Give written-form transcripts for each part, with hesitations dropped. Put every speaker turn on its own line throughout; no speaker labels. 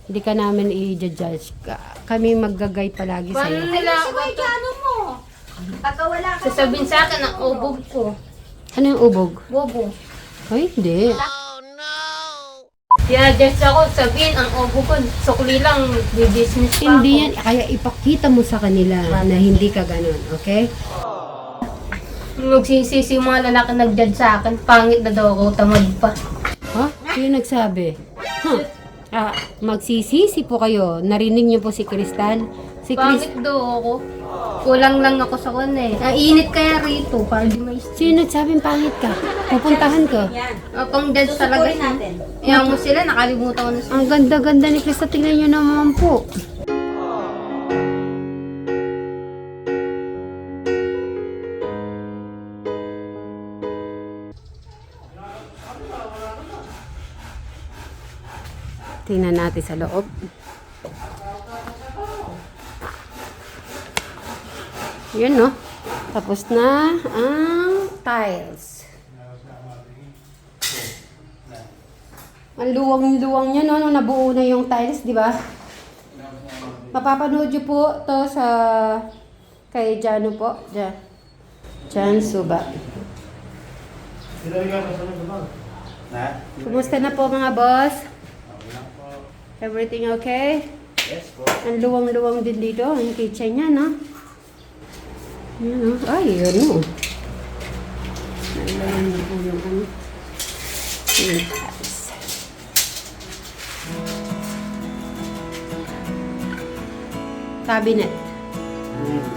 Hindi ka namin i-judge. Kami maggagay palagi
Paano
sa'yo.
nila
Ay, may gano mo. Pagka wala ka.
sasabihin sa akin ang ubog ko?
Ano yung ubog?
Bobo.
Ay, hindi.
Judge ako, sabihin ang ubog ko. Sukli lang, business pa
Hindi
ako.
yan. Kaya ipakita mo sa kanila na hindi ka ganun. Okay?
Magsisisi yung mga lalaki nag-judge sa akin. Pangit na daw ako, tamad pa.
Ha? Sino nagsabi? Magsisisi po kayo. Narinig niyo po si Crystal? Si Crystal.
Pangit daw ako. Kulang lang ako sa kanya eh. Ang init kaya rito, para di may
Sino nagsabing pangit ka? Pupuntahan ka.
Yan.
pang judge talaga
Susukurin
siya.
natin.
Yan mo sila, nakalimutan ko na sila.
Ang ganda-ganda ni Crystal. Tingnan niyo naman po. Tingnan natin sa loob. Yun, no? Tapos na ang tiles. Ang luwang-luwang niya, no? Nung nabuo na yung tiles, di ba? Mapapanood niyo po to sa kay Jano po. Jan Suba. Kumusta na po mga boss? Everything okay?
Yes po.
Ang luwang-luwang din dito. Ang kitchen niya, no? Yan, oh. Ay, yun, no? Nalayan niyo po yung ano. Yung tiles. Cabinet.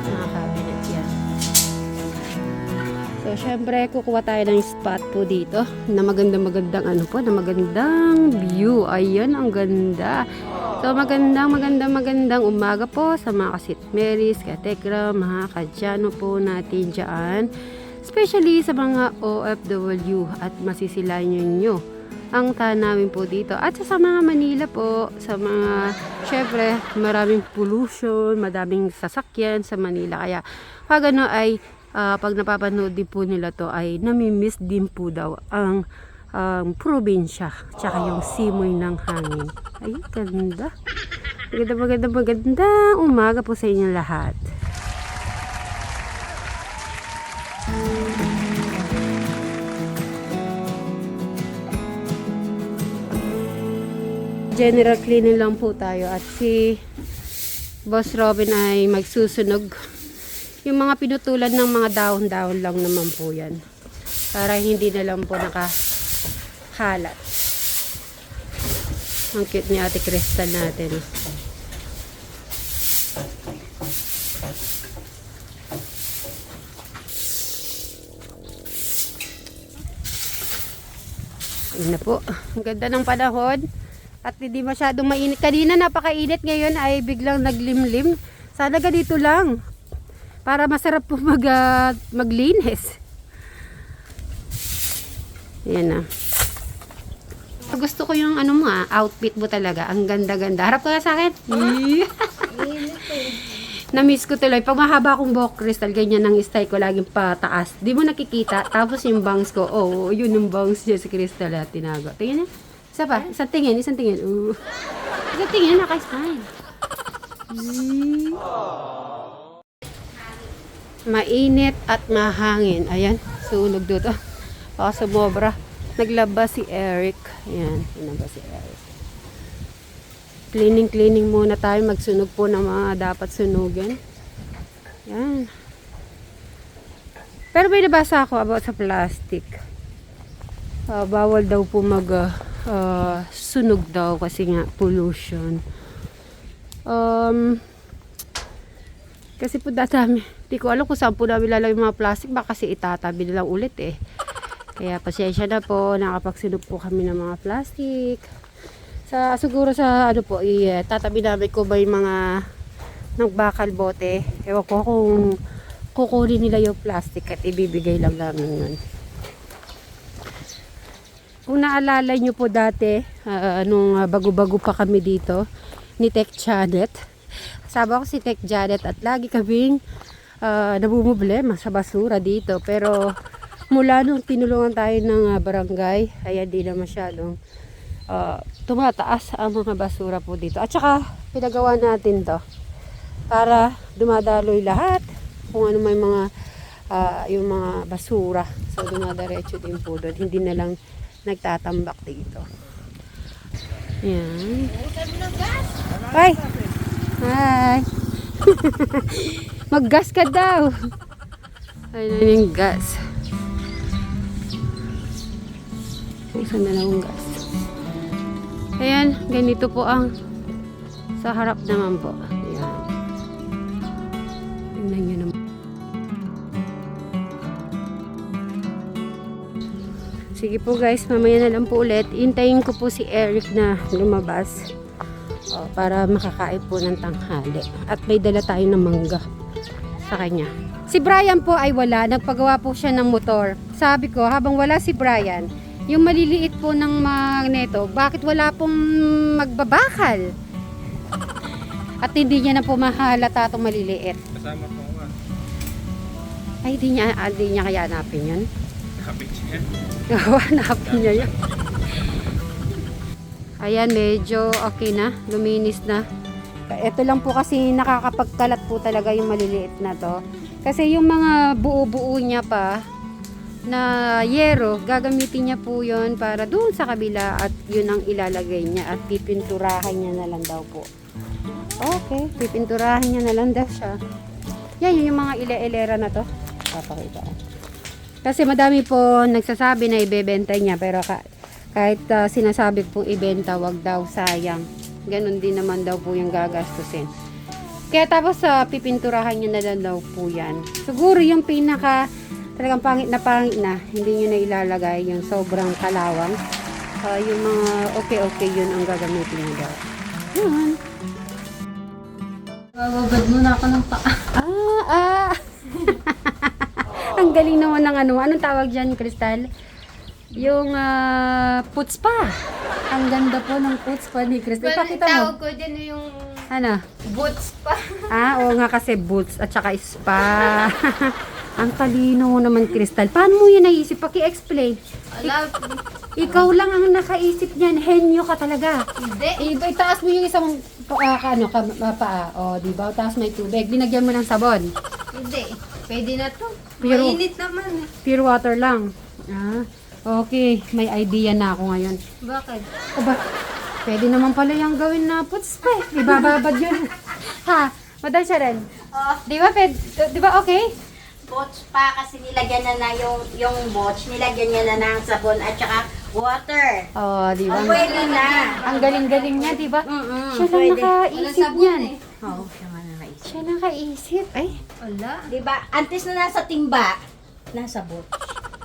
Mga cabinet yan. So, syempre, kukuha tayo ng spot po dito na magandang ano po, na magandang view. Ayan, ang ganda. So, magandang umaga po sa mga kasit Marys, katekra, mga kadyano po natin dyan. Especially sa mga OFW at masisilayan nyo ang namin po dito. At sa mga Manila po, sa mga, syempre, maraming pollution, madaming sasakyan sa Manila. Kaya, pag ano ay, pag napapanood din po nila to ay namimiss din po daw ang probinsya tsaka yung simoy ng hangin. Ay, ganda. Maganda umaga po sa inyo lahat. General cleaning lang po tayo at si Boss Robin ay magsusunog. Yung mga pinutulan ng mga dahon-dahon lang naman po yan. Para hindi na lang po nakahalat. Ang cute ni Ate Crystal natin. Ayun na po. Ang ganda ng panahon. At hindi masyadong mainit. Kanina napakainit, ngayon ay biglang naglimlim. Sana ganito lang. Para masarap po maglinis. Yan na. Gusto ko yung ano mo outfit mo talaga. Ang ganda-ganda. Harap ko na sa akin. Na-miss ko tuloy. Pag mahaba akong buhok, Crystal, ganyan ang style ko laging pataas. Di mo nakikita. Tapos yung bangs ko, yun yung bangs niya si Crystal at tinago. Tingnan niya. Isa pa. Isang tingin. Isang tingin. Naka-smile. Mainit at mahangin. Ayan. Sunog dito. Baka sumobra. Naglabas si Eric. Ayan. Naglabas si Eric. Cleaning muna tayo. Magsunog po ng mga dapat sunugin. Ayan. Pero may nabasa ako about sa plastic. Bawal daw po sunog daw kasi nga pollution. Kasi po datami. Di ko alam kung saan po namin lalagay mga plastic. Baka kasi itatabi na lang ulit eh. Kaya pasensya na po. Nakapagsunog po kami ng mga plastic. Siguro sa ano po, tatabi namin ko ba yung mga nagbakal bote. Ewan ko kung kukunin nila yung plastic at ibibigay lang namin yun. Kung naalala nyo po dati, nung bago-bago pa kami dito, ni Tech Janet. Kasama ko si Tech Janet at lagi kaming namumblema sa basura dito. Pero mula nung tinulungan tayo ng barangay, ay hindi na masyadong tumataas ang mga basura po dito. At saka, pinagawa natin to para dumadaloy lahat kung ano may mga yung mga basura. So, dumadaretso din po doon. Hindi na lang nagtatambak dito. Yan. Hi! Hi! Mag-gas ka daw! Ayun na yung gas. Buksan na lang yung gas. Ayan, ganito po ang sa harap naman po. Ayan. Tingnan nyo naman. Sige po guys, mamaya na lang po ulit. Hintayin ko po si Eric na lumabas para makakain po ng tanghali. At may dala tayo ng mangga sa kanya. Si Brian po ay wala. Nagpagawa po siya ng motor. Sabi ko, habang wala si Brian, yung maliliit po ng magneto, bakit wala pong magbabakal? At hindi niya na po mahalata itong maliliit.
Kasama po nga.
Ay, hindi niya kaya hanapin yun.
Nakapit siya.
Hanapin niya yun. Ayan, medyo okay na. Luminis na. Ito lang po kasi nakakapagkalat po talaga yung maliliit na to. Kasi yung mga buo-buo niya pa na yero, gagamitin niya po yon para doon sa kabila at yun ang ilalagay niya at pipinturahan niya na lang daw po. Okay, pipinturahan niya na lang daw siya. Yan yung mga ile-elera na to. Papakita ko. Kasi madami po nagsasabi na ibebenta niya pero kahit sinasabi pong ibenta, wag daw, sayang. Ganon din naman daw po yung gagastusin. Kaya tapos pipinturahan niya na lang daw po yan. Siguro yung pinaka talagang pangit na hindi niyo na ilalagay yung sobrang kalawang. Yung mga okay yun ang gagamitin niyo daw. Yun.
Bababad muna ako ng paa.
Ang galing naman ng ano. Anong tawag dyan, Crystal? Yung puts pa. Ang ganda po ng puts pa ni Crystal. Pakita mo.
Tawag ko din yung
Ano?
boots pa.
Oo nga kasi boots at saka spa. Ang talino mo naman, Crystal. Paano mo yun naisip? Paki-explain.
Alam,
Ikaw lang ang nakaisip niyan. Henyo ka talaga.
hindi.
Itaas mo yung isang paa. O, di ba? Taas may tubig. Dinagyan mo ng sabon.
Hindi. Pwede na to.
Pero-
Mainit naman.
Pure water lang. Okay. May idea na ako ngayon.
Bakit?
Aba, pwede naman pala yung gawin na puts pa. Ibababad yun. Ha? Madal siya rin. Di ba, di ba okay?
Botch pa kasi nilagyan na yung botch, nilagyan niya na ng sabon at saka water.
Oh, di ba?
Pwede na.
Ang galing-galing niya, di ba? Siya lang
pwede.
nakaisip
Walang sabon
niyan.
eh.
Oo, siya nga nakaisip.
Siya nakaisip. Ay.
Wala.
Diba, antes na nasa timba, nasa botch.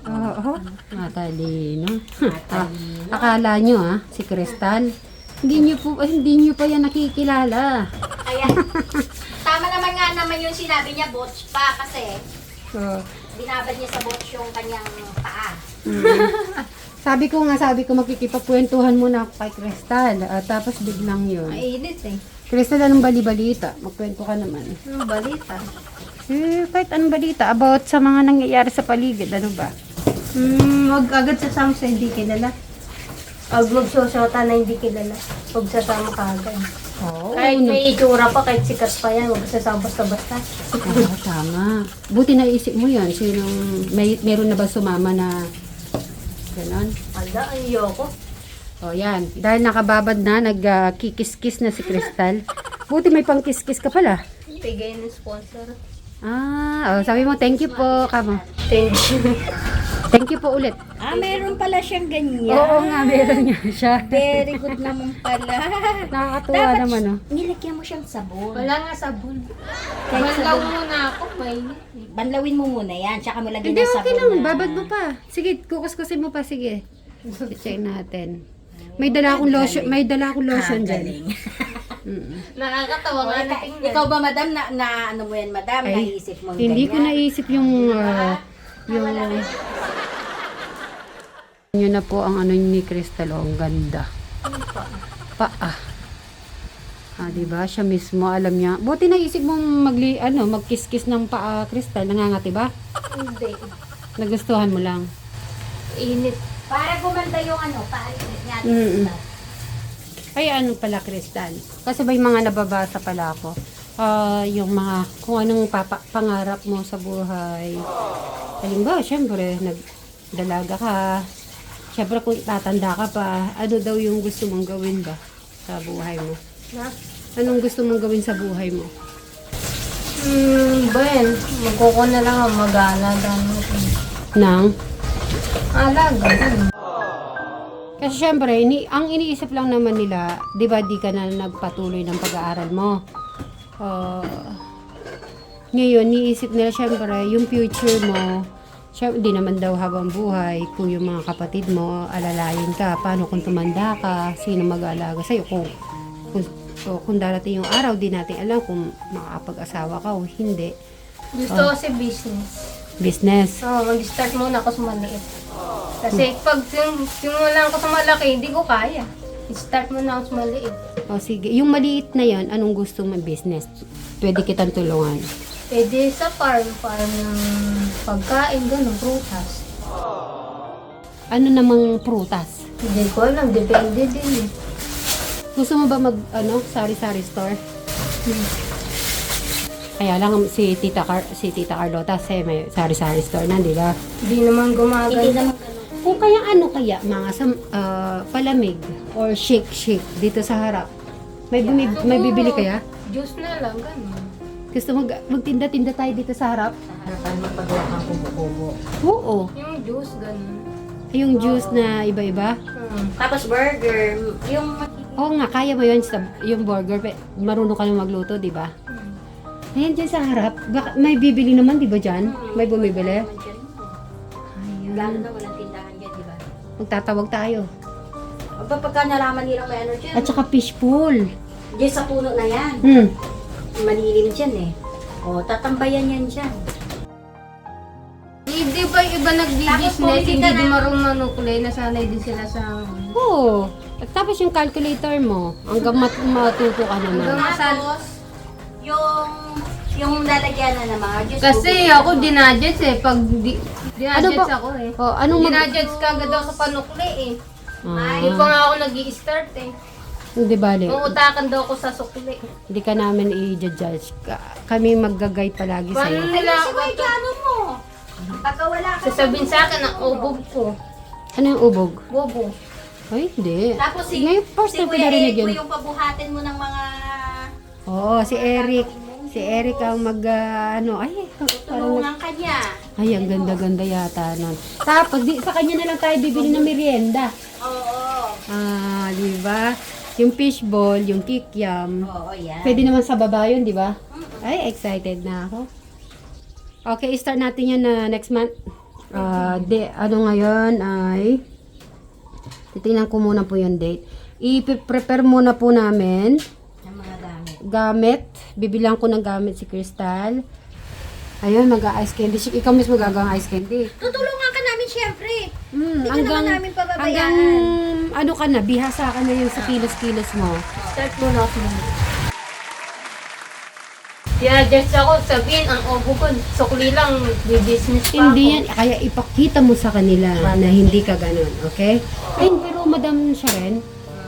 Oo. Matalino. Akala nyo si Crystal. Hindi nyo pa yan nakikilala.
Kaya, tama naman yung sinabi niya, botch pa kasi binabad niya sa botch yung kanyang paa.
Sabi ko makikipagkwentuhan muna ako kay Crystal. Tapos biglang yun.
Mainit eh.
Crystal, anong bali-balita? Magkwento ka naman.
Ano balita?
Kahit anong balita about sa mga nangyayari sa paligid. Ano ba?
Wag agad sasama sa hindi kilala. Wag magsusuota na hindi kilala. Wag sasama ka agad.
Oo.
Kahit may itsura pa, kahit sikat pa yan, wag sasama basta-basta.
Tama. Buti naisip mo yan. Meron na ba sumama na ganon?
Ala, ayoko.
O yan. Dahil nakababad na, nagkikis-kis na si Crystal. Buti may pang-kiss-kiss ka pala.
Bigay ng sponsor.
Sabi mo, thank you po. Kamo.
Thank you.
Thank you po ulit.
Meron pala siyang ganyan.
Oo nga, meron nga siya.
Very good naman pala.
Nakakatuwa naman, oh.
Nilagyan mo siyang sabon.
Wala nga sabon.
Kahit
Banlaw
sabon.
muna ako, mainit.
Banlawin mo muna yan, tsaka mo lagyan
Hindi,
ng sabon
okay lang.
na-
Babad mo pa. Sige, kukuskusin mo pa. Sige. I-check natin. May dala akong lotion. May dala akong lotion dyan.
Galing.
Nakakatawa nga na tingnan.
Ikaw ba, madam, na ano mo yan, madam?
Ay,
Naisip mo
Hindi ko naisip yung yun na po ang ano ni Crystal. Ang ganda. Paa. Diba? Siya mismo, alam niya. Buti naisip mong magkiss-kiss ng paa, Crystal. Nangangati ba?
Hindi.
Nagustuhan mo lang.
Init.
Para gumanda yung ano, paalit niya.
Ay, ano pala, Crystal? Kasi may mga nababasa pala ako. Yung mga, kung anong pangarap mo sa buhay. Halimbawa, syempre, nagdalaga ka. Syempre, kung tatanda ka pa, ano daw yung gusto mong gawin ba sa buhay mo?
Na?
Anong gusto mong gawin sa buhay mo?
Ben, magkuko na lang ang mag-ana.
Nang?
Alaga. Ganun.
Kasi syempre, ang iniisip lang naman nila, di ba di ka na nagpatuloy ng pag-aaral mo? Ngayon, niisip nila syempre, yung future mo, syempre, di naman daw habang buhay, kung yung mga kapatid mo, alalayin ka, paano kung tumanda ka, sino mag-aalaga sa'yo, kung darating yung araw, di natin alam kung makakapag-asawa ka o hindi.
Gusto kasi business.
Business.
Mag-start muna ako sa maliit. Kasi pag simulan ko sa malaki, hindi ko kaya. Start muna ako sa maliit.
O sige, yung maliit na yan, anong gusto mong business? Pwede kitang tulungan.
Pwede sa farm ng pagkain, gano'n, prutas.
Ano namang prutas?
Hindi ko alam, depende din eh.
Gusto mo ba sari-sari store? Kaya lang si Tita Carlota kasi may sari-sari store na, di ba?
Hindi naman
Hindi
gumagana.
naman ganun.
Kung kaya mga palamig or shake dito sa harap. May bibili kaya?
Juice na lang, gano'n.
Gusto mo magtinda-tinda tayo dito sa harap?
Harapan mo pagawa kang kubo-kubo.
Oo.
Yung juice, gano'n.
Yung juice na iba-iba.
Tapos burger, yung
Oo nga, kaya mo yun, yung burger. Marunong ka na magluto, di ba? Ayan dyan sa harap. May bibili naman, di ba dyan? May bumibili?
Lalo na walang tindahan dyan, di ba?
Magtatawag tayo.
Aba, pagka nalaman nilang may ano dyan,
At saka fishbowl.
dyan sa puno na yan, malilim dyan eh. O, tatambayan yan dyan.
Hindi ba yung iba
Tapos
nagdi-business,
pumili
hindi
ka
din
na-
marunong manukulay, nasanay din sila sa...
Oo. At tapos yung calculator mo, hanggang matuto ka naman.
Hanggang-
Tapos, yung lalagyan na naman, just
Kasi ako dinadgets eh, pag dinadgets
Ano ba-
ako eh.
Oh, anong
Dinadgets ka agad ako sa panukli eh.
Ah,
Hindi pa nga ako nag-i-start eh.
hindi bale.
Uutakan daw ako sa sukli.
Hindi ka namin i-judge. Kami maggagay palagi
Paano
sa'yo.
nila
Ay,
ako
si ano mo? Pagka wala ka,
sasabihin sa akin ang ubog ko?
Ano yung ubog?
Bobo.
Ay, hindi.
tapos si,
Ngayon, first
si
time ko
Kuya
narinig
Eric mo
yun.
yung pabuhatin mo ng mga
Oo, si Eric. Si Eric ang ay, parang,
tulungan ka niya.
ay, ang ganda-ganda yata nun. Tapos, sa kanya na lang tayo bibili ng merienda.
Oo.
Di ba? Yung fishball, yung kikiam.
Oo, yan.
Pwede naman sa baba yun, di ba? Ay, excited na ako. Okay, start natin yan na next month. Ano ngayon ay... Titingnan ko muna po yung date. I-prepare muna po namin
Ng mga gamit.
gamit. Bibilang ko ng gamit si Crystal. Ayun, mag-ice candy. Ikaw mismo gagawang ice candy.
Tutulungan ka namin syempre. Hindi ka
Hanggang,
naman namin pababayaan.
hanggang, ano ka na, bihasa ka na yung sa kilos-kilos mo.
Start muna ako muna. Dinadgets ako, sabihin ang ubog ko. Sukli lang, business pa
Hindi
ako.
yan, kaya ipakita mo sa kanila na hindi ka ganun, okay? Ayun, pero Madam Sharon,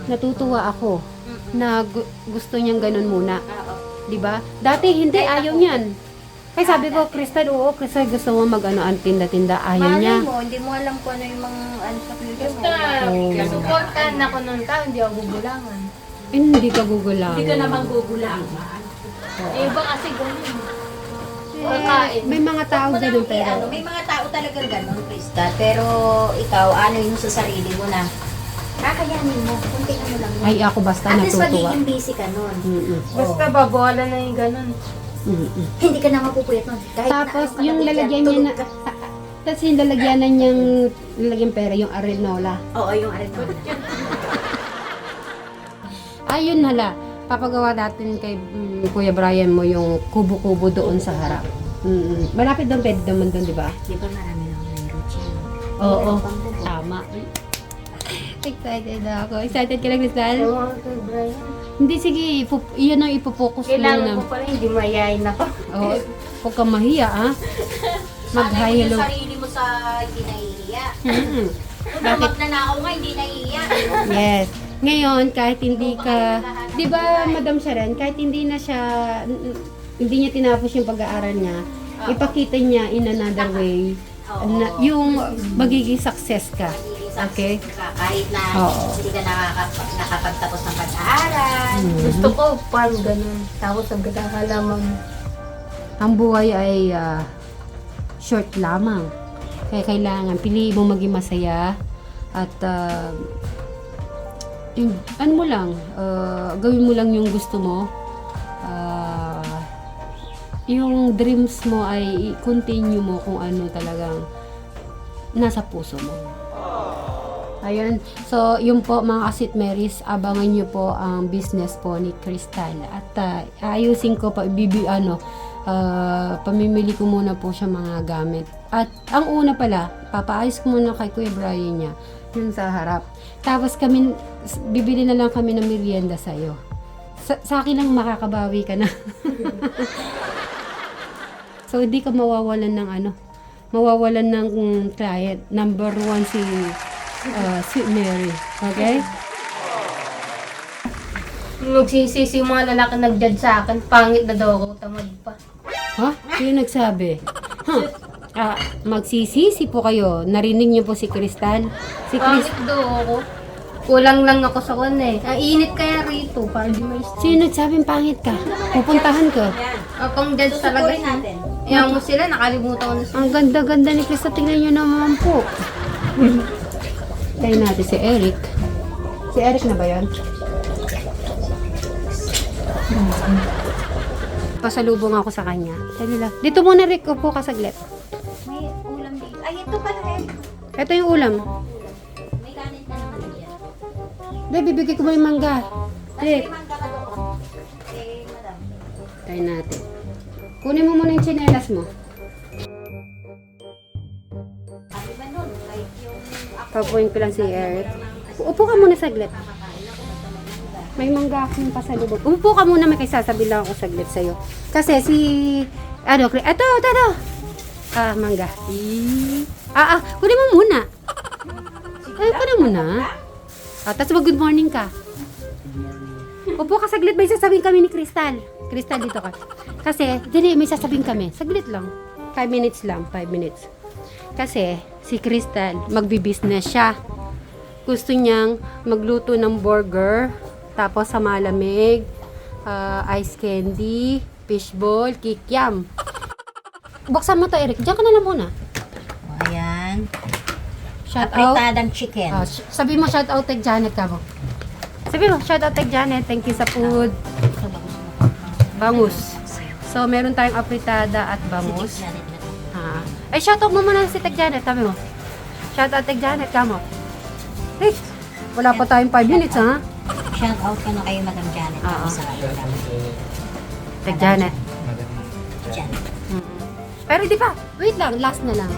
natutuwa ako na gusto niyang ganun muna. Di ba? Dati hindi, ayaw niyan. Kaya sabi ko, Crystal, oo, kasi gusto mo ang tinda-tinda, ayaw niya.
Malay mo, hindi mo alam kung ano yung mga ano sa future mo.
Basta,
Oo.
supportan ako ng tao, hindi ako gugulangan.
Hindi ka gugulang.
Hindi ka naman gugulangan.
Eh, iba kasi ganun. Pagkain.
May mga tao
Huwag mo
ganun
nang
pero...
i-ano, may mga tao talagang ganun, Krista. Pero ikaw, ano yung sa sarili mo na kakayanin mo, kuntiin mo lang.
Ay, ako basta
At least
natutuwa.
magiging busy ka nun.
Mm-mm.
Basta babawalan na yung ganun.
Mm-mm.
Hindi ka na mapupuyat nun. Kahit
Tapos,
na,
yung lalagyan niya na... Tapos yung lalagyanan niyang lalagyan pera, yung arenola.
Oo, yung arin mo.
Ayun hala, papagawa natin kay Kuya Brian mo yung kubo-kubo doon sa harap. Malapit doon, pwede naman doon, di ba?
Di ba marami na ako ng routine?
Oo, tama. Excited na ako. Excited ka na, Crystal?
Oo, Uncle Brian.
Hindi, sige, iyan ang ipopokus mo
Kailangan
na.
ko pala, hindi mayayin ako.
Oo, huwag kang mahiya, ha? Mag-hi,
Sana
hello.
yung sarili mo sa hindi nahihiya.
Mm.
Kung magnanakaw nga, hindi nahihiya.
Yes. Ngayon, kahit hindi ka, di ba, Madam Sharon, kahit hindi na siya, hindi niya tinapos yung pag-aaral niya, ipakita niya in another way, na, yung magiging success ka. Okay?
Kahit na
Oo.
hindi ka nakapagtapos ng pag-aaral.
Gusto ko parang ganun. Tapos ang halaman.
Ang buhay ay short lamang. Kaya kailangan, piliin mo maging masaya at yung, ano mo lang, gawin mo lang yung gusto mo. Yung dreams mo ay i-continue mo kung ano talagang nasa puso mo. Ayun. So, yun po mga Kasit Marys, abangan nyo po ang business po ni Crystal. At ayusin ko pa, pamimili ko muna po siya mga gamit. At ang una pala, papaayos ko muna kay Kuya Brian niya, yun sa harap. Tapos kami, bibili na lang kami ng merienda sa'yo. Sa akin lang makakabawi ka na. So, hindi ka mawawalan ng mawawalan ng client. Number 1 si Sweet Mary. Okay?
Magsisisi yung mga lalaki nag-judge sa akin. Pangit na daw ako, tamad pa.
Ha? Sino nagsabi? Magsisisi po kayo. Narinig niyo po si Crystal? Si
Pangit daw ako. Kulang lang ako sa kanya eh. Ang init kaya rito. Para di may
Sino nagsabing pangit ka? Pupuntahan ka.
Akong judge talaga
Susukurin
siya.
natin.
Iyan mo sila, nakalimutan ko na sila.
Ang ganda-ganda ni Crystal. Tingnan niyo naman po. Tayo natin si Eric. Si Eric na ba yun? Pasalubong ako sa kanya. Dali lang. Dito muna, Rick. Upo ka saglit.
May ulam dito. Ay, ito pala eh.
Ito yung ulam.
May kanin na naman yan.
Hindi, bibigay ko mo yung mangga. Rick.
May mangga ka doon. Eh, madam.
Tayo natin. Kunin mo muna yung tsinelas mo.
Ano ba nun? Kahit yung ako.
Papuin ko lang si Eric. Upo ka muna saglit. May mangga akong pasalubong. Upo ka muna, may kaysasabi lang ako saglit sa'yo. Kasi si... Ito. Mangga. Kunin mo muna. Kunin mo muna. Tapos good morning ka. Upo ka saglit, may sasabihin kami ni Crystal. Crystal, dito ka. Kasi, may sasabihin kami. Saglit lang. 5 minutes lang, 5 minutes. Kasi, si Crystal, magbi-business siya. Gusto niyang magluto ng burger, tapos sa malamig, ice candy, fishball, kikiam. Buksan mo to, Eric. Diyan ka na lang muna.
O, ayan.
Shout out.
Apritadang chicken.
Sabi mo, shout out kay Janet ka mo. Sabi mo, shout out kay Janet. Thank you sa food. Bangus. So, meron tayong apritada at bangus. Ay, shout out mo muna si Teg Janet. Sabi mo. Shout out Teg Janet ka mo. Hey, wala pa tayong 5 minutes, ha?
Shout out ka na kayo, Madam Janet.
Oo.
Sa
Teg Janet.
Janet.
Pero di pa, wait lang, last na lang.